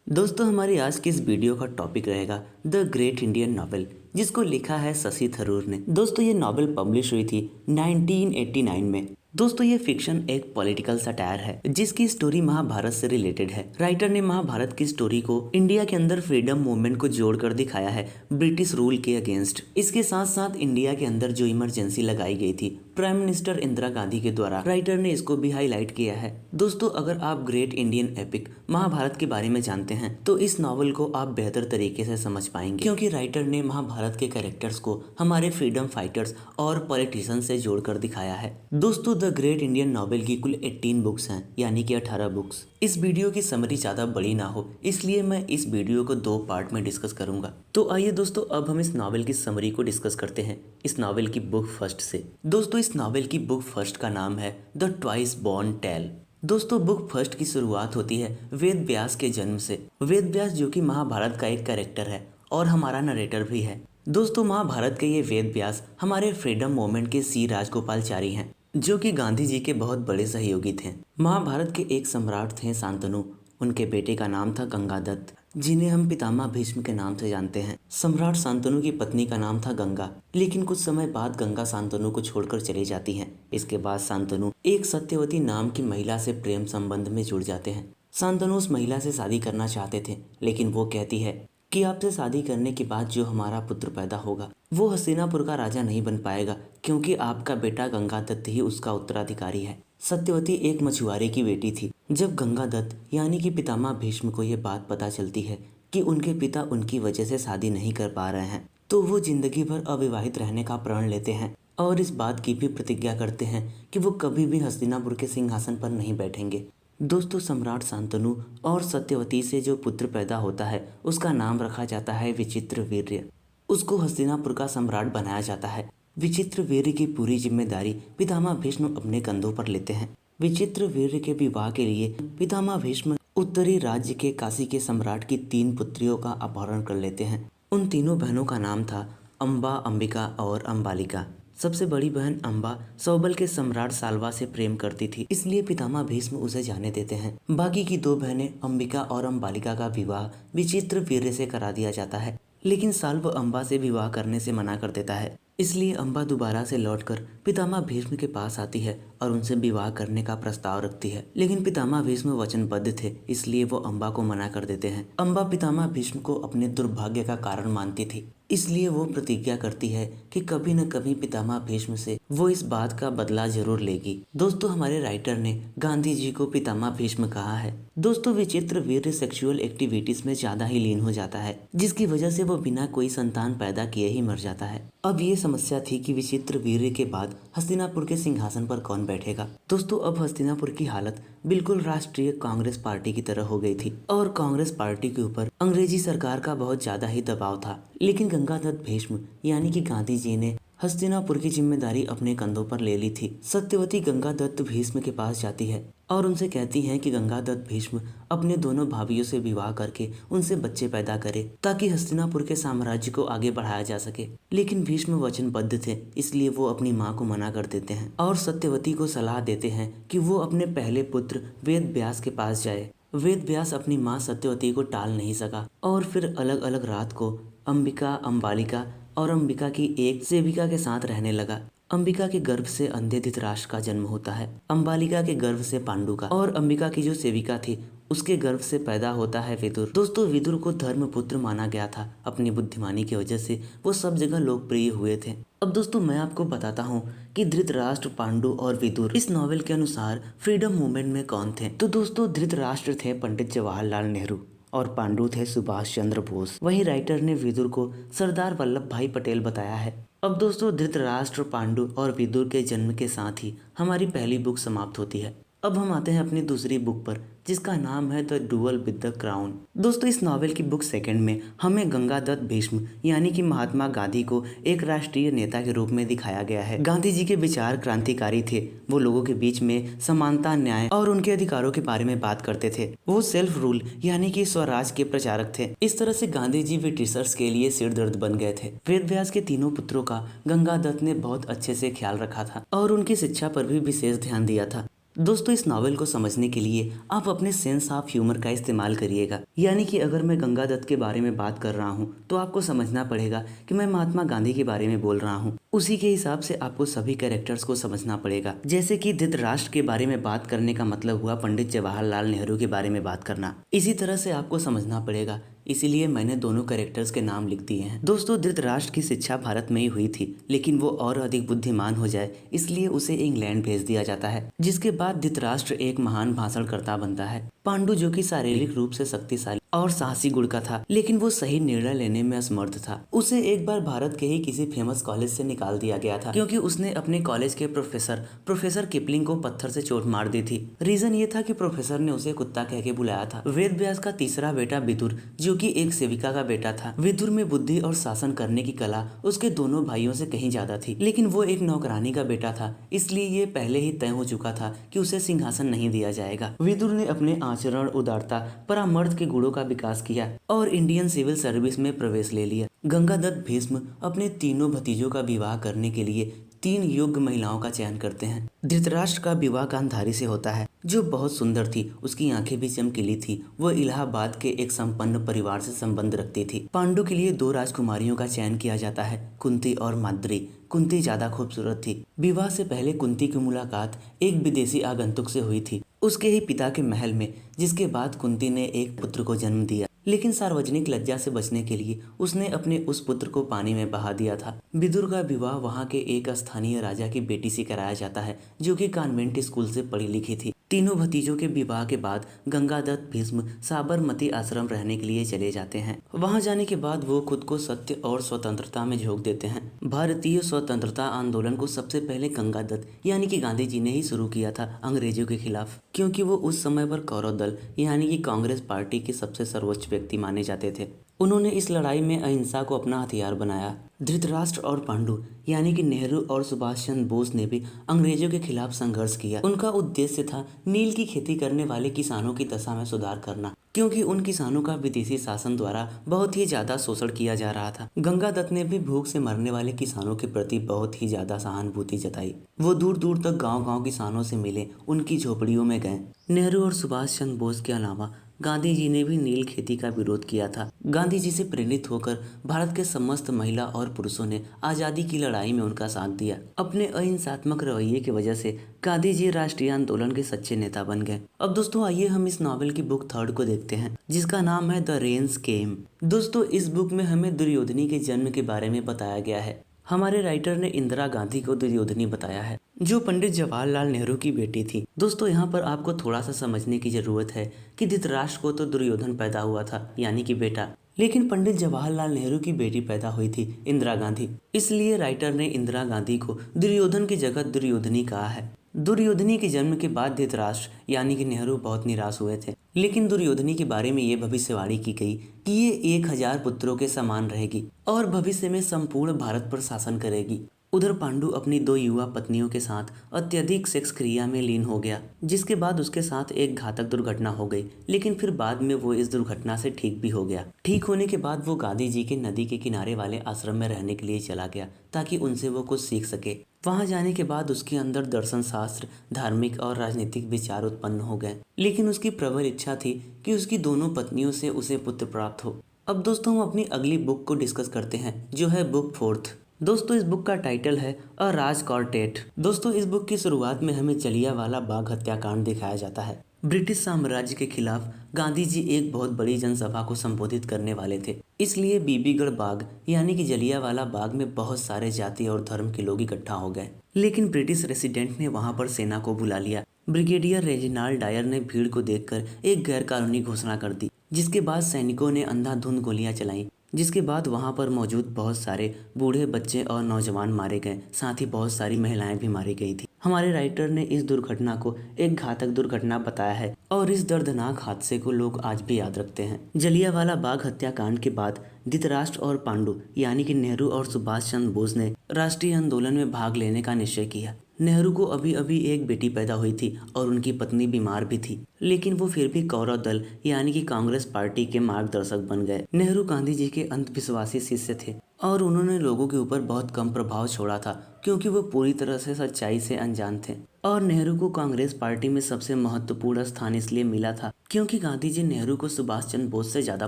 दोस्तों हमारी आज की इस वीडियो का टॉपिक रहेगा द ग्रेट इंडियन नॉवेल, जिसको लिखा है शशि थरूर ने। दोस्तों ये नॉवेल पब्लिश हुई थी 1989 में। दोस्तों ये फिक्शन एक पॉलिटिकल सटायर है जिसकी स्टोरी महाभारत से रिलेटेड है। राइटर ने महाभारत की स्टोरी को इंडिया के अंदर फ्रीडम मूवमेंट को जोड़कर दिखाया है ब्रिटिश रूल के अगेंस्ट। इसके साथ साथ इंडिया के अंदर जो इमरजेंसी लगाई गई थी प्राइम मिनिस्टर इंदिरा गांधी के द्वारा, राइटर ने इसको भी हाईलाइट किया है। दोस्तों अगर आप ग्रेट इंडियन एपिक महाभारत के बारे में जानते हैं तो इस नॉवल को आप बेहतर तरीके से समझ पाएंगे, क्योंकि राइटर ने महाभारत के कैरेक्टर्स को हमारे फ्रीडम फाइटर्स और पॉलिटिशियन से जोड़कर दिखाया है। दोस्तों द ग्रेट इंडियन नॉवेल की कुल 18 बुक्स हैं, यानी कि 18 बुक्स। इस वीडियो की समरी ज्यादा बड़ी ना हो इसलिए मैं इस वीडियो को 2 पार्ट में डिस्कस करूंगा। तो आइए दोस्तों अब हम इस नॉवेल की समरी को डिस्कस करते हैं इस नॉवेल की बुक फर्स्ट से। दोस्तों इस नॉवेल की बुक फर्स्ट का नाम है द ट्वाइस बॉर्न टेल। दोस्तों बुक फर्स्ट की शुरुआत होती है वेद व्यास के जन्म से। वेद व्यास जो कि महाभारत का एक कैरेक्टर है और हमारा नरेटर भी है। दोस्तों महाभारत के ये वेद व्यास हमारे फ्रीडम मूवमेंट के सी राजगोपालचारी हैं, जो कि गांधी जी के बहुत बड़े सहयोगी थे। महाभारत के एक सम्राट थे शांतनु। उनके बेटे का नाम था गंगादत्त, जिन्हें हम पितामह भीष्म के नाम से जानते हैं। सम्राट शांतनु की पत्नी का नाम था गंगा, लेकिन कुछ समय बाद गंगा शांतनु को छोड़कर चली जाती हैं। इसके बाद शांतनु एक सत्यवती नाम की महिला से प्रेम संबंध में जुड़ जाते हैं। शांतनु उस महिला से शादी करना चाहते थे, लेकिन वो कहती है कि आपसे शादी करने के बाद जो हमारा पुत्र पैदा होगा वो हस्तिनापुर का राजा नहीं बन पाएगा, क्योंकि आपका बेटा गंगादत्त ही उसका उत्तराधिकारी है। सत्यवती एक मछुआरे की बेटी थी। जब गंगादत्त यानी कि पितामह भीष्म को ये बात पता चलती है कि उनके पिता उनकी वजह से शादी नहीं कर पा रहे हैं, तो वो जिंदगी भर अविवाहित रहने का प्रण लेते हैं और इस बात की भी प्रतिज्ञा करते हैं कि वो कभी भी हस्तिनापुर के सिंहासन पर नहीं बैठेंगे। दोस्तों सम्राट शांतनु और सत्यवती से जो पुत्र पैदा होता है उसका नाम रखा जाता है विचित्रवीर्य। उसको हस्तिनापुर का सम्राट बनाया जाता है। विचित्रवीर्य की पूरी जिम्मेदारी पितामह भीष्म अपने कंधों पर लेते हैं। विचित्रवीर्य के विवाह के लिए पितामह भीष्म उत्तरी राज्य के काशी के सम्राट की 3 पुत्रियों का अपहरण कर लेते हैं। उन तीनों बहनों का नाम था अम्बा, अंबिका और अम्बालिका। सबसे बड़ी बहन अम्बा सौबल के सम्राट साल्वा से प्रेम करती थी, इसलिए पितामह भीष्म उसे जाने देते हैं। बाकी की 2 बहनें अंबिका और अम्बालिका का विवाह विचित्रवीर्य से करा दिया जाता है, लेकिन साल्व अम्बा से विवाह करने से मना कर देता है। इसलिए अम्बा दोबारा से लौटकर पितामह भीष्म के पास आती है और उनसे विवाह करने का प्रस्ताव रखती है, लेकिन पितामह भीष्म वचनबद्ध थे, इसलिए वो अम्बा को मना कर देते हैं। अम्बा पितामह भीष्म को अपने दुर्भाग्य का कारण मानती थी, इसलिए वो प्रतिज्ञा करती है कि कभी न कभी पितामह भीष्म से वो इस बात का बदला जरूर लेगी। दोस्तों हमारे राइटर ने गांधी जी को पितामह भीष्म कहा है। दोस्तों विचित्रवीर्य सेक्सुअल एक्टिविटीज में ज्यादा ही लीन हो जाता है, जिसकी वजह से वो बिना कोई संतान पैदा किए ही मर जाता है। अब ये समस्या थी कि विचित्रवीर्य के बाद हस्तिनापुर के सिंहासन पर कौन बैठेगा। दोस्तों अब हस्तिनापुर की हालत बिल्कुल राष्ट्रीय कांग्रेस पार्टी की तरह हो गई थी और कांग्रेस पार्टी के ऊपर अंग्रेजी सरकार का बहुत ज्यादा ही दबाव था। लेकिन गंगादत्त भीष्म यानी कि गांधी जी ने हस्तिनापुर की जिम्मेदारी अपने कंधों पर ले ली थी। सत्यवती गंगादत्त भीष्म के पास जाती है और उनसे कहती है कि गंगादत्त भीष्म अपने दोनों भाभीयों से विवाह करके उनसे बच्चे पैदा करे, ताकि हस्तिनापुर के साम्राज्य को आगे बढ़ाया जा सके। लेकिन भीष्म वचनबद्ध थे, इसलिए वो अपनी माँ को मना कर देते हैं और सत्यवती को सलाह देते हैं कि वो अपने पहले पुत्र वेद व्यास के पास जाए। वेद व्यास अपनी माँ सत्यवती को टाल नहीं सका और फिर अलग अलग रात को अंबिका, अम्बालिका और अंबिका की एक सेविका के साथ रहने लगा। अंबिका के गर्भ से अंधे धृतराष्ट्र का जन्म होता है, अम्बालिका के गर्भ से पांडु का, और अंबिका की जो सेविका थी उसके गर्भ से पैदा होता है विदुर। दोस्तों विदुर को धर्मपुत्र माना गया था। अपनी बुद्धिमानी की वजह से वो सब जगह लोकप्रिय हुए थे। अब दोस्तों मैं आपको बताता हूँ कि धृतराष्ट्र, पांडु और विदुर इस नॉवेल के अनुसार फ्रीडम मूवमेंट में कौन थे। तो दोस्तों धृतराष्ट्र थे पंडित जवाहरलाल नेहरू और पांडु थे सुभाष चंद्र बोस। वहीं राइटर ने विदुर को सरदार वल्लभ भाई पटेल बताया है। अब दोस्तों धृतराष्ट्र, पांडु और विदुर के जन्म के साथ ही हमारी पहली बुक समाप्त होती है। अब हम आते हैं अपनी दूसरी बुक पर, जिसका नाम है the dual with the crown. दोस्तों इस नॉवेल की बुक सेकंड में हमें गंगादत्त भीष्म यानी कि महात्मा गांधी को एक राष्ट्रीय नेता के रूप में दिखाया गया है। गांधी जी के विचार क्रांतिकारी थे। वो लोगों के बीच में समानता, न्याय और उनके अधिकारों के बारे में बात करते थे। वो सेल्फ रूल यानी कि स्वराज के प्रचारक थे। इस तरह से गांधी जी ब्रिटिशर्स के लिए सिरदर्द बन गए थे। वेद व्यास के तीनों पुत्रों का गंगादत्त ने बहुत अच्छे से ख्याल रखा था और उनकी शिक्षा पर भी विशेष ध्यान दिया था। दोस्तों इस नॉवेल को समझने के लिए आप अपने सेंस ऑफ ह्यूमर का इस्तेमाल करिएगा। यानी कि अगर मैं गंगा दत्त के बारे में बात कर रहा हूँ तो आपको समझना पड़ेगा कि मैं महात्मा गांधी के बारे में बोल रहा हूँ। उसी के हिसाब से आपको सभी कैरेक्टर्स को समझना पड़ेगा। जैसे कि धृतराष्ट्र के बारे में बात करने का मतलब हुआ पंडित जवाहरलाल नेहरू के बारे में बात करना। इसी तरह से आपको समझना पड़ेगा, इसीलिए मैंने दोनों कैरेक्टर्स के नाम लिख दिए हैं। दोस्तों धृतराष्ट्र की शिक्षा भारत में ही हुई थी, लेकिन वो और अधिक बुद्धिमान हो जाए इसलिए उसे इंग्लैंड भेज दिया जाता है, जिसके बाद धृतराष्ट्र एक महान भाषणकर्ता बनता है। पांडु जो कि शारीरिक रूप से शक्तिशाली और साहसी गुण का था, लेकिन वो सही निर्णय लेने में असमर्थ था। उसे एक बार भारत के ही किसी फेमस कॉलेज से निकाल दिया गया था, क्योंकि उसने अपने कॉलेज के प्रोफेसर किपलिंग को पत्थर से चोट मार दी थी। रीजन ये था कि प्रोफेसर ने उसे कुत्ता कह के बुलाया था। वेद व्यास का तीसरा बेटा विदुर जो कि एक सेविका का बेटा था। विदुर में बुद्धि और शासन करने की कला उसके दोनों भाइयों से कहीं ज्यादा थी, लेकिन वो एक नौकरानी का बेटा था, इसलिए ये पहले ही तय हो चुका था कि उसे सिंहासन नहीं दिया जाएगा। विदुर ने अपने आचरण, उदारता, परामर्श के गुणों का विकास किया और इंडियन सिविल सर्विस में प्रवेश ले लिया। गंगादत्त भीष्म अपने तीनों भतीजों का विवाह करने के लिए 3 योग्य महिलाओं का चयन करते हैं। धृतराष्ट्र का विवाह गांधारी से होता है, जो बहुत सुंदर थी, उसकी आंखें भी चमकीली थी। वो इलाहाबाद के एक संपन्न परिवार से संबंध रखती थी। पांडु के लिए 2 राजकुमारियों का चयन किया जाता है, कुंती और माद्री। कुंती ज्यादा खूबसूरत थी। विवाह से पहले कुंती की मुलाकात एक विदेशी आगंतुक से हुई थी, उसके ही पिता के महल में, जिसके बाद कुंती ने एक पुत्र को जन्म दिया, लेकिन सार्वजनिक लज्जा से बचने के लिए उसने अपने उस पुत्र को पानी में बहा दिया था। विदुर का विवाह वहां के एक स्थानीय राजा की बेटी से कराया जाता है, जो कि कॉन्वेंट स्कूल से पढ़ी लिखी थी। तीनों भतीजों के विवाह के बाद गंगादत्त भीष्म साबरमती आश्रम रहने के लिए चले जाते हैं। वहां जाने के बाद वो खुद को सत्य और स्वतंत्रता में झोंक देते हैं। भारतीय स्वतंत्रता आंदोलन को सबसे पहले गंगादत्त यानी कि गांधी जी ने ही शुरू किया था अंग्रेजों के खिलाफ, क्योंकि वो उस समय पर कौरव दल यानी कि कांग्रेस पार्टी के सबसे सर्वोच्च व्यक्ति माने जाते थे। उन्होंने इस लड़ाई में अहिंसा को अपना हथियार बनाया। धृतराष्ट्र और पांडु यानी कि नेहरू और सुभाष चंद्र बोस ने भी अंग्रेजों के खिलाफ संघर्ष किया। उनका उद्देश्य था नील की खेती करने वाले किसानों की दशा में सुधार करना, क्योंकि उन किसानों का विदेशी शासन द्वारा बहुत ही ज्यादा शोषण किया जा रहा था। गंगादत्त ने भी भूख से मरने वाले किसानों के प्रति बहुत ही ज्यादा सहानुभूति जताई। वो दूर दूर तक गांव-गांव किसानों से मिले, उनकी झोपड़ियों में गए। नेहरू और सुभाष चंद्र बोस के अलावा गांधी जी ने भी नील खेती का विरोध किया था। गांधी जी से प्रेरित होकर भारत के समस्त महिला और पुरुषों ने आजादी की लड़ाई में उनका साथ दिया। अपने अहिंसात्मक रवैये की वजह से गांधी जी राष्ट्रीय आंदोलन के सच्चे नेता बन गए। अब दोस्तों आइए हम इस नॉवेल की बुक 3 को देखते हैं, जिसका नाम है द रेंस केम। दोस्तों इस बुक में हमें दुर्योधनी के जन्म के बारे में बताया गया है। हमारे राइटर ने इंदिरा गांधी को दुर्योधनी बताया है, जो पंडित जवाहरलाल नेहरू की बेटी थी। दोस्तों यहाँ पर आपको थोड़ा सा समझने की जरूरत है कि धृतराष्ट्र को तो दुर्योधन पैदा हुआ था यानी कि बेटा, लेकिन पंडित जवाहरलाल नेहरू की बेटी पैदा हुई थी इंदिरा गांधी। इसलिए राइटर ने इंदिरा गांधी को दुर्योधन की जगह दुर्योधनी कहा है। दुर्योधनी के जन्म के बाद धृतराष्ट्र यानी कि नेहरू बहुत निराश हुए थे, लेकिन दुर्योधनी के बारे में ये भविष्यवाणी की गई कि ये 1000 पुत्रों के समान रहेगी और भविष्य में संपूर्ण भारत पर शासन करेगी। उधर पांडु अपनी 2 युवा पत्नियों के साथ अत्यधिक सेक्स क्रिया में लीन हो गया, जिसके बाद उसके साथ एक घातक दुर्घटना हो गई, लेकिन फिर बाद में वो इस दुर्घटना से ठीक भी हो गया। ठीक होने के बाद वो गांधी जी के नदी के किनारे वाले आश्रम में रहने के लिए चला गया, ताकि उनसे वो कुछ सीख सके। वहां जाने के बाद उसके अंदर दर्शन शास्त्र, धार्मिक और राजनीतिक विचार उत्पन्न हो गए, लेकिन उसकी प्रबल इच्छा थी कि उसकी दोनों पत्नियों से उसे पुत्र प्राप्त हो। अब दोस्तों हम अपनी अगली बुक को डिस्कस करते हैं, जो है बुक 4। दोस्तों इस बुक का टाइटल है अ राज क्वार्टेट। दोस्तों इस बुक की शुरुआत में हमें जलियांवाला बाग हत्याकांड दिखाया जाता है। ब्रिटिश साम्राज्य के खिलाफ गांधी जी एक बहुत बड़ी जनसभा को संबोधित करने वाले थे, इसलिए बीबीगढ़ बाग यानी कि जलियांवाला बाग में बहुत सारे जाति और धर्म के लोग इकट्ठा हो गए, लेकिन ब्रिटिश रेसिडेंट ने वहां पर सेना को बुला लिया। ब्रिगेडियर रेजिनाल्ड डायर ने भीड़ को देखकर एक गैरकानूनी घोषणा कर दी, जिसके बाद सैनिकों ने अंधाधुंध गोलियां चलाई, जिसके बाद वहां पर मौजूद बहुत सारे बूढ़े, बच्चे और नौजवान मारे गए, साथ ही बहुत सारी महिलाएं भी मारी गई थी। हमारे राइटर ने इस दुर्घटना को एक घातक दुर्घटना बताया है और इस दर्दनाक हादसे को लोग आज भी याद रखते हैं। जलियांवाला बाग हत्याकांड के बाद धृतराष्ट्र और पांडु यानी कि नेहरू और सुभाष चंद्र बोस ने राष्ट्रीय आंदोलन में भाग लेने का निश्चय किया। नेहरू को अभी अभी एक बेटी पैदा हुई थी और उनकी पत्नी बीमार भी थी, लेकिन वो फिर भी कौरव दल यानी कि कांग्रेस पार्टी के मार्गदर्शक बन गए। नेहरू गांधी जी के अंधविश्वासी शिष्य थे और उन्होंने लोगों के ऊपर बहुत कम प्रभाव छोड़ा था, क्योंकि वो पूरी तरह से सच्चाई से अनजान थे। और नेहरू को कांग्रेस पार्टी में सबसे महत्वपूर्ण स्थान इसलिए मिला था क्योंकि गांधी जी नेहरू को सुभाष चंद्र बोस से ज्यादा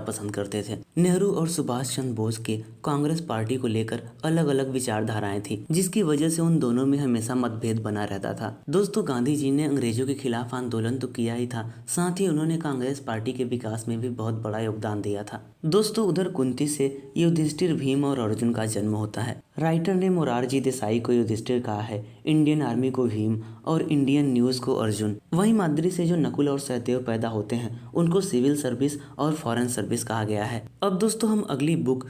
पसंद करते थे। नेहरू और सुभाष चंद्र बोस के कांग्रेस पार्टी को लेकर अलग अलग विचारधाराएं थी, जिसकी वजह से उन दोनों में हमेशा मतभेद बना रहता था। दोस्तों, गांधी जी ने अंग्रेजों के खिलाफ आंदोलन तो किया ही था, साथ ही उन्होंने कांग्रेस पार्टी के विकास में भी बहुत बड़ा योगदान दिया था। दोस्तों, उधर कुंती से युधिष्ठिर, भीम और अर्जुन का जन्म होता है। राइटर ने मोरारजी देसाई को युधिष्ठिर कहा है, इंडियन आर्मी को भीम और इंडियन न्यूज को अर्जुन। वहीं माद्री से जो नकुल और सहदेव पैदा होते हैं उनको सिविल सर्विस और फॉरेन सर्विस कहा गया है। अब दोस्तों, हम अगली बुक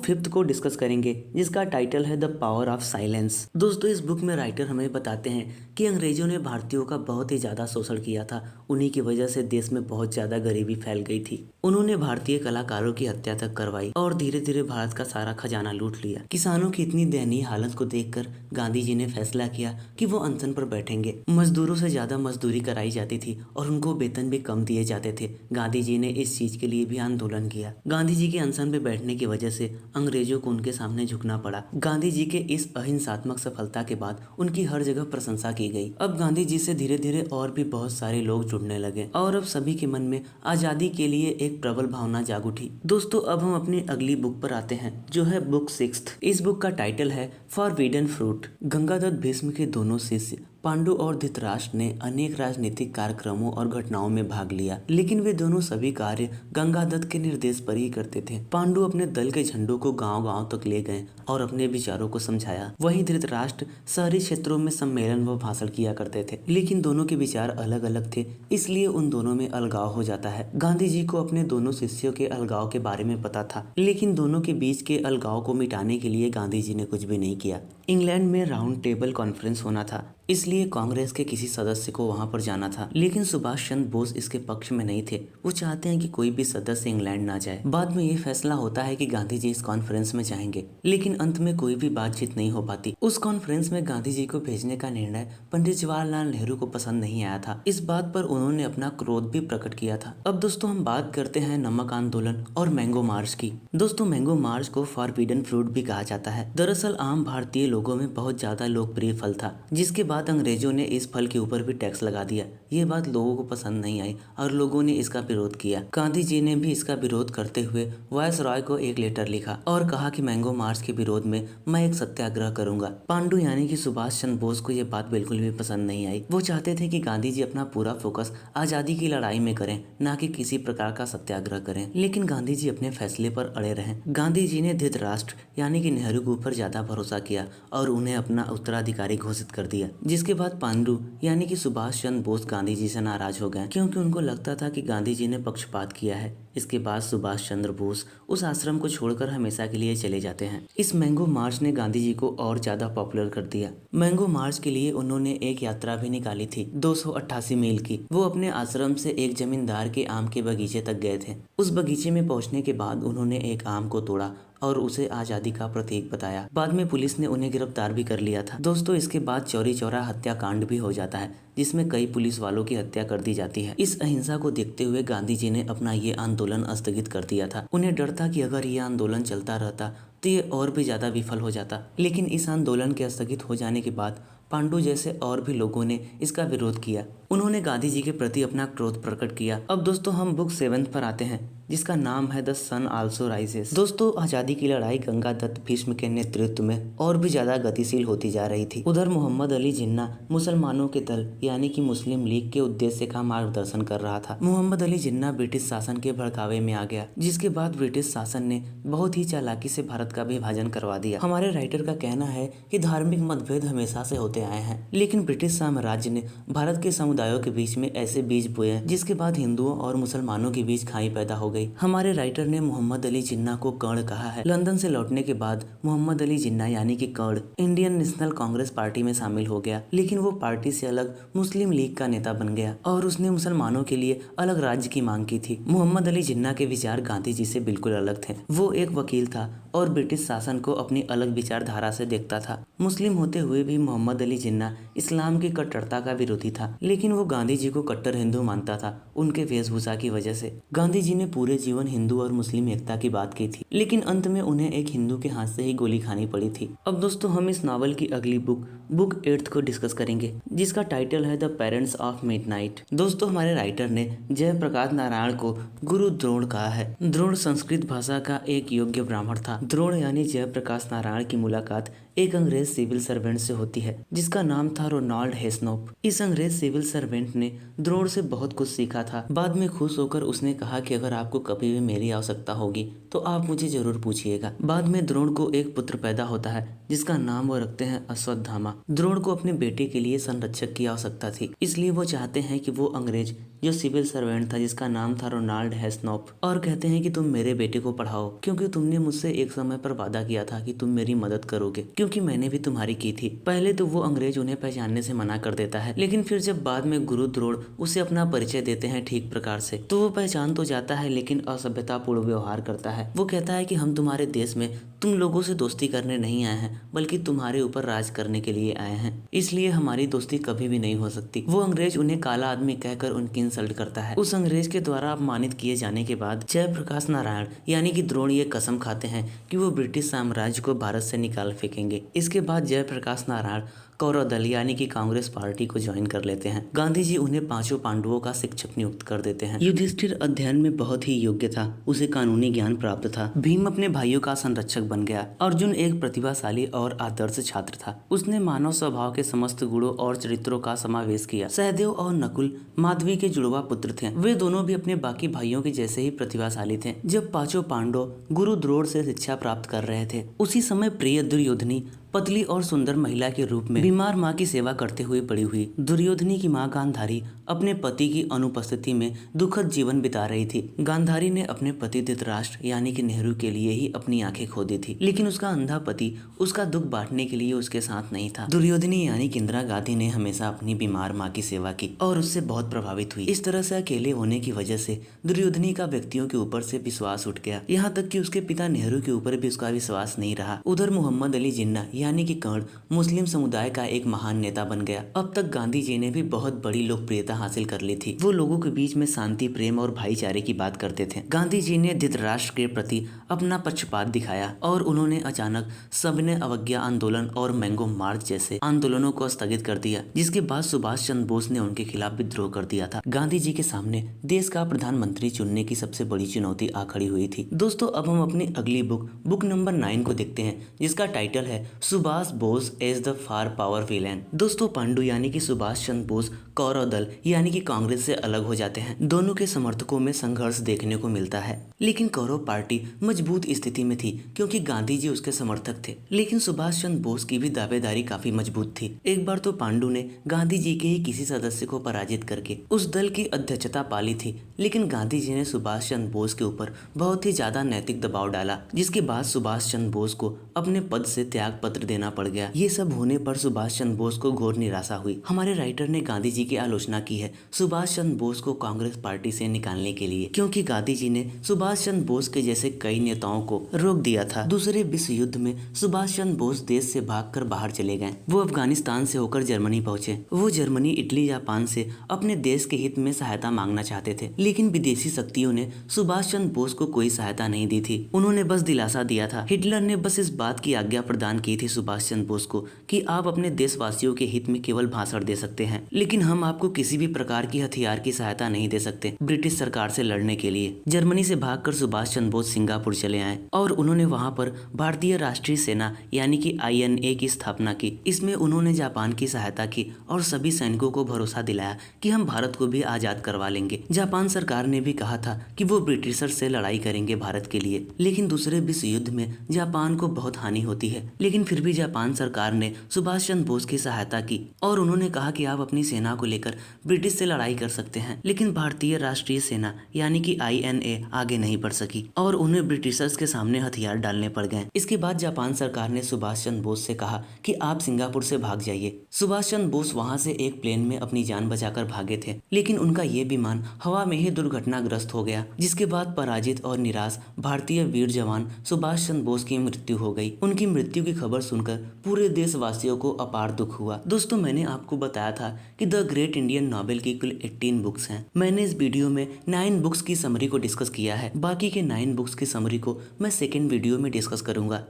5th को डिस्कस करेंगे, जिसका टाइटल है द पावर ऑफ साइलेंस। दोस्तों, इस बुक में राइटर हमें बताते हैं कि अंग्रेजों ने भारतीयों का बहुत ही ज्यादा शोषण किया था। उन्हीं की वजह से देश में बहुत ज्यादा गरीबी फैल गई थी। उन्होंने भारतीय कलाकारों की हत्या तक करवाई और धीरे धीरे भारत का सारा खजाना लूट लिया। किसानों की इतनी दयनीय हालत को देखकर गांधी जी ने फैसला किया कि वो अनशन पर बैठेंगे। मजदूरों से ज्यादा मजदूरी कराई जाती थी और उनको वेतन भी कम दिए जाते थे। गांधी जी ने इस चीज के लिए भी आंदोलन किया। गांधी जी के अनशन पे बैठने की वजह से अंग्रेजों को उनके सामने झुकना पड़ा। गांधी जी के इस अहिंसात्मक सफलता के बाद उनकी हर जगह प्रशंसा की गई। अब गांधी जी से धीरे धीरे और भी बहुत सारे लोग जुड़ने लगे और अब सभी के मन में आजादी के लिए एक प्रबल भावना जाग उठी। दोस्तों, अब हम अपनी अगली बुक पर आते हैं, जो है बुक 6th। इस बुक का टाइटल है फॉरबिडन फ्रूट। गंगादत्त भीष्म के दोनों शिष्य पांडु और धृतराष्ट्र ने अनेक राजनीतिक कार्यक्रमों और घटनाओं में भाग लिया, लेकिन वे दोनों सभी कार्य गंगादत्त के निर्देश पर ही करते थे। पांडु अपने दल के झंडों को गांव-गांव तक ले गए और अपने विचारों को समझाया। वहीं धृतराष्ट्र शहरी क्षेत्रों में सम्मेलन व भाषण किया करते थे, लेकिन दोनों के विचार अलग अलग थे, इसलिए उन दोनों में अलगाव हो जाता है। गांधी जी को अपने दोनों शिष्यों के अलगाव के बारे में पता था, लेकिन दोनों के बीच के अलगाव को मिटाने के लिए गांधी जी ने कुछ भी नहीं किया। इंग्लैंड में राउंड टेबल कॉन्फ्रेंस होना था, इसलिए कांग्रेस के किसी सदस्य को वहां पर जाना था, लेकिन सुभाष चंद्र बोस इसके पक्ष में नहीं थे। वो चाहते हैं कि कोई भी सदस्य इंग्लैंड ना जाए। बाद में ये फैसला होता है कि गांधी जी इस कॉन्फ्रेंस में जाएंगे, लेकिन अंत में कोई भी बातचीत नहीं हो पाती। उस कॉन्फ्रेंस में गांधी जी को भेजने का निर्णय पंडित जवाहरलाल नेहरू को पसंद नहीं आया था। इस बात पर उन्होंने अपना क्रोध भी प्रकट किया था। अब दोस्तों, हम बात करते हैं नमक आंदोलन और मैंगो मार्च की। दोस्तों, मैंगो मार्च को फॉरबिडन फ्रूट भी कहा जाता है। दरअसल आम भारतीय लोगों में बहुत ज्यादा लोकप्रिय फल था, जिसके बाद अंग्रेजों ने इस फल के ऊपर भी टैक्स लगा दिया। ये बात लोगों को पसंद नहीं आई और लोगों ने इसका विरोध किया। गांधी जी ने भी इसका विरोध करते हुए वायसरॉय को एक लेटर लिखा और कहा कि मैंगो मार्च के विरोध में मैं एक सत्याग्रह करूंगा। पांडु यानी कि सुभाष चंद्र बोस को ये बात बिल्कुल भी पसंद नहीं आई। वो चाहते थे कि गांधी जी अपना पूरा फोकस आजादी की लड़ाई में करें, ना कि किसी प्रकार का सत्याग्रह करें, लेकिन गांधी जी अपने फैसले पर अड़े रहे। गांधी जी ने धृतराष्ट्र यानी कि नेहरू के ऊपर ज्यादा भरोसा किया और उन्हें अपना उत्तराधिकारी घोषित कर दिया, जिसके बाद पांडु यानी कि सुभाष चंद्र बोस गांधी जी से नाराज हो गए, क्योंकि उनको लगता था कि गांधी जी ने पक्षपात किया है। इसके बाद सुभाष चंद्र बोस उस आश्रम को छोड़कर हमेशा के लिए चले जाते हैं। इस मैंगो मार्च ने गांधी जी को और ज्यादा पॉपुलर कर दिया। मैंगो मार्च के लिए उन्होंने एक यात्रा भी निकाली थी 288 मील की। वो अपने आश्रम से एक जमींदार के आम के बगीचे तक गए थे। उस बगीचे में पहुंचने के बाद उन्होंने एक आम को तोड़ा और उसे आजादी का प्रतीक बताया। बाद में पुलिस ने उन्हें गिरफ्तार भी कर लिया था। दोस्तों, इसके बाद चौरी चौरा हत्याकांड भी हो जाता है, जिसमें कई पुलिस वालों की हत्या कर दी जाती है। इस अहिंसा को देखते हुए गांधी जी ने अपना ये आंदोलन स्थगित कर दिया था। उन्हें डर था कि अगर ये आंदोलन चलता रहता तो ये और भी ज्यादा विफल हो जाता, लेकिन इस आंदोलन के स्थगित हो जाने के बाद पांडु जैसे और भी लोगों ने इसका विरोध किया। उन्होंने गांधी जी के प्रति अपना क्रोध प्रकट किया। अब दोस्तों, हम बुक 7 पर आते हैं, जिसका नाम है द सन आल्सो राइजेस। दोस्तों, आजादी की लड़ाई गंगादत्त भीष्म के नेतृत्व में और भी ज्यादा गतिशील होती जा रही थी। उधर मोहम्मद अली जिन्ना मुसलमानों के दल यानी कि मुस्लिम लीग के उद्देश्य का मार्गदर्शन कर रहा था। मोहम्मद अली जिन्ना ब्रिटिश शासन के भड़कावे में आ गया, जिसके बाद ब्रिटिश शासन ने बहुत ही चालाकी से भारत का विभाजन करवा दिया। हमारे राइटर का कहना है कि धार्मिक मतभेद हमेशा से होते आए हैं, लेकिन ब्रिटिश साम्राज्य ने भारत के समुदाय समुदायों के बीच में ऐसे बीज बोए जिसके बाद हिंदुओं और मुसलमानों के बीच खाई पैदा हो गई। हमारे राइटर ने मोहम्मद अली जिन्ना को कर्ण कहा है। लंदन से लौटने के बाद मोहम्मद अली जिन्ना यानी कि कर्ण इंडियन नेशनल कांग्रेस पार्टी में शामिल हो गया, लेकिन वो पार्टी से अलग मुस्लिम लीग का नेता बन गया और उसने मुसलमानों के लिए अलग राज्य की मांग की थी। मोहम्मद अली जिन्ना के विचार गांधी जी से बिल्कुल अलग थे। वो एक वकील था और ब्रिटिश शासन को अपनी अलग विचारधारा से देखता था। मुस्लिम होते हुए भी मोहम्मद अली जिन्ना इस्लाम की कट्टरता का विरोधी था, लेकिन वो गांधी जी को कट्टर हिंदू मानता था उनके वेशभूषा की वजह से। गांधी जी ने पूरे जीवन हिंदू और मुस्लिम एकता की बात की थी, लेकिन अंत में उन्हें एक हिंदू के हाथ से ही गोली खानी पड़ी थी। अब दोस्तों हम इस नावल की अगली बुक 8th को डिस्कस करेंगे, जिसका टाइटल है द पेरेंट्स ऑफ मिडनाइट। दोस्तों हमारे राइटर ने जयप्रकाश नारायण को गुरु द्रोण कहा है। द्रोण संस्कृत भाषा का एक योग्य ब्राह्मण था। द्रोण यानी जयप्रकाश नारायण की मुलाकात एक अंग्रेज सिविल सर्वेंट से होती है जिसका नाम था रोनाल्ड हेस्नोप। इस अंग्रेज सिविल सर्वेंट ने द्रोण से बहुत कुछ सीखा था। बाद में खुश होकर उसने कहा कि अगर आपको कभी भी मेरी आवश्यकता होगी तो आप मुझे जरूर पूछिएगा। बाद में द्रोण को एक पुत्र पैदा होता है जिसका नाम वो रखते हैं अश्वत्थामा। द्रोण को अपने बेटे के लिए संरक्षक की आवश्यकता थी, इसलिए वो चाहते हैं कि वो अंग्रेज जो सिविल सर्वेंट था जिसका नाम था रोनाल्ड हेस्नोप, और कहते हैं कि तुम मेरे बेटे को पढ़ाओ क्योंकि तुमने मुझसे एक समय पर वादा किया था कि तुम मेरी मदद करोगे, क्योंकि मैंने भी तुम्हारी की थी। पहले तो वो अंग्रेज उन्हें पहचानने से मना कर देता है, लेकिन फिर जब बाद में गुरु द्रोण उसे अपना परिचय देते हैं ठीक प्रकार से तो वो पहचान तो जाता है, लेकिन असभ्यतापूर्ण व्यवहार करता है। वो कहता है कि हम तुम्हारे देश में तुम लोगों से दोस्ती करने नहीं आए हैं बल्कि तुम्हारे ऊपर राज करने के लिए आए हैं, इसलिए हमारी दोस्ती कभी भी नहीं हो सकती। वो अंग्रेज उन्हें काला आदमी कहकर उनकी इंसल्ट करता है। उस अंग्रेज के द्वारा अपमानित किए जाने के बाद जयप्रकाश नारायण यानी कि द्रोण ये कसम खाते हैं कि वो ब्रिटिश साम्राज्य को भारत से निकाल फेंकेंगे। इसके बाद जयप्रकाश नारायण कौरव दल यानी कि कांग्रेस पार्टी को ज्वाइन कर लेते हैं। गांधी जी उन्हें 5 पांडवों का शिक्षक नियुक्त कर देते हैं। युधिष्ठिर अध्ययन में बहुत ही योग्य था, उसे कानूनी ज्ञान प्राप्त था। भीम अपने भाइयों का संरक्षक बन गया। अर्जुन एक प्रतिभाशाली और आदर्श छात्र था, उसने मानव स्वभाव के समस्त गुणों और चरित्रों का समावेश किया। सहदेव और नकुल माधवी के जुड़वा पुत्र थे, वे दोनों भी अपने बाकी भाइयों के जैसे ही प्रतिभाशाली थे। जब 5 पांडव गुरु द्रोण से शिक्षा प्राप्त कर रहे थे उसी समय प्रिय दुर्योधनी पतली और सुंदर महिला के रूप में बीमार माँ की सेवा करते हुए पड़ी हुई। दुर्योधनी की माँ गांधारी अपने पति की अनुपस्थिति में दुखद जीवन बिता रही थी। गांधारी ने अपने पति धृतराष्ट्र यानी कि नेहरू के लिए ही अपनी आंखें खो दी थी, लेकिन उसका अंधा पति उसका दुख बांटने के लिए उसके साथ नहीं था। दुर्योधनी यानी कि इंदिरा गांधी ने हमेशा अपनी बीमार माँ की सेवा की और उससे बहुत प्रभावित हुई। इस तरह से अकेले होने की वजह से दुर्योधनी का व्यक्तियों के ऊपर से विश्वास उठ गया, यहाँ तक कि उसके पिता नेहरू के ऊपर भी उसका विश्वास नहीं रहा। उधर मोहम्मद अली जिन्ना यानी कि कर्ण मुस्लिम समुदाय का एक महान नेता बन गया। अब तक गांधी जी ने भी बहुत बड़ी लोकप्रियता हासिल कर ली थी। वो लोगों के बीच में शांति, प्रेम और भाईचारे की बात करते थे। गांधी जी ने धृतराष्ट्र के प्रति अपना पक्षपात दिखाया और उन्होंने अचानक सविनय अवज्ञा आंदोलन और मैंगो मार्च जैसे आंदोलनों को स्थगित कर दिया, जिसके बाद सुभाष चंद्र बोस ने उनके खिलाफ विद्रोह कर दिया था। गांधी जी के सामने देश का प्रधानमंत्री चुनने की सबसे बड़ी चुनौती आ खड़ी हुई थी। दोस्तों अब हम अपनी अगली बुक नंबर 9 को देखते हैं, जिसका टाइटल है Subhash Bose as the far power villain. दोस्तों पांडु यानी कि सुभाष चंद्र बोस कौरव दल यानी कि कांग्रेस से अलग हो जाते हैं। दोनों के समर्थकों में संघर्ष देखने को मिलता है, लेकिन कौरव पार्टी मजबूत स्थिति में थी क्योंकि गांधी जी उसके समर्थक थे, लेकिन सुभाष चंद्र बोस की भी दावेदारी काफी मजबूत थी। एक बार तो पांडु ने गांधी जी के ही किसी सदस्य को पराजित करके उस दल की अध्यक्षता पाली थी, लेकिन गांधी जी ने सुभाष चंद्र बोस के ऊपर बहुत ही ज्यादा नैतिक दबाव डाला, जिसके बाद सुभाष चंद्र बोस को अपने पद से त्याग पत्र देना पड़ गया। ये सब होने पर सुभाष चंद्र बोस को घोर निराशा हुई। हमारे राइटर ने गांधी जी की आलोचना की है सुभाष चंद्र बोस को कांग्रेस पार्टी से निकालने के लिए, क्योंकि गांधी जी ने सुभाष चंद्र बोस के जैसे कई नेताओं को रोक दिया था। दूसरे विश्व युद्ध में सुभाष चंद्र बोस देश से भागकर बाहर चले गए। वो अफगानिस्तान से होकर जर्मनी पहुंचे। वो जर्मनी, इटली, जापान से अपने देश के हित में सहायता मांगना चाहते थे, लेकिन विदेशी शक्तियों ने सुभाष चंद्र बोस को कोई सहायता नहीं दी थी। उन्होंने बस दिलासा दिया था। हिटलर ने बस इस बात की आज्ञा प्रदान की थी सुभाष चंद्र बोस को कि आप अपने देशवासियों के हित में केवल भाषण दे सकते हैं, लेकिन हम आपको किसी भी प्रकार की हथियार की सहायता नहीं दे सकते ब्रिटिश सरकार से लड़ने के लिए। जर्मनी से भागकर सुभाष चंद्र बोस सिंगापुर चले आए और उन्होंने वहां पर भारतीय राष्ट्रीय सेना यानी कि INA की स्थापना की। इसमें उन्होंने जापान की सहायता की और सभी सैनिकों को भरोसा दिलाया कि हम भारत को भी आजाद करवा लेंगे। जापान सरकार ने भी कहा था कि वो ब्रिटिशर से लड़ाई करेंगे भारत के लिए, लेकिन दूसरे विश्व युद्ध में जापान को बहुत हानि होती है। लेकिन फिर भी जापान सरकार ने सुभाष चंद्र बोस की सहायता की और उन्होंने कहा कि आप अपनी सेना को लेकर ब्रिटिश से लड़ाई कर सकते हैं। लेकिन भारतीय राष्ट्रीय सेना यानी कि INA आगे नहीं बढ़ सकी और उन्हें ब्रिटिशर्स के सामने हथियार डालने पड़ गए। इसके बाद जापान सरकार ने सुभाष चंद्र बोस से कहा कि आप सिंगापुर से भाग जाइए। सुभाष चंद्र बोस वहां से एक प्लेन में अपनी जान बचाकर भागे थे, लेकिन उनका ये विमान हवा में ही दुर्घटनाग्रस्त हो गया, जिसके बाद पराजित और निराश भारतीय वीर जवान सुभाष चंद्र बोस की मृत्यु हो गई। उनकी मृत्यु की खबर सुनकर पूरे देशवासियों को अपार दुख हुआ। दोस्तों, मैंने आपको बताया था कि द ग्रेट इंडियन नॉवेल की कुल 18 बुक्स हैं। मैंने इस वीडियो में 9 बुक्स की समरी को डिस्कस किया है, बाकी के 9 बुक्स की समरी को मैं सेकेंड वीडियो में डिस्कस करूंगा।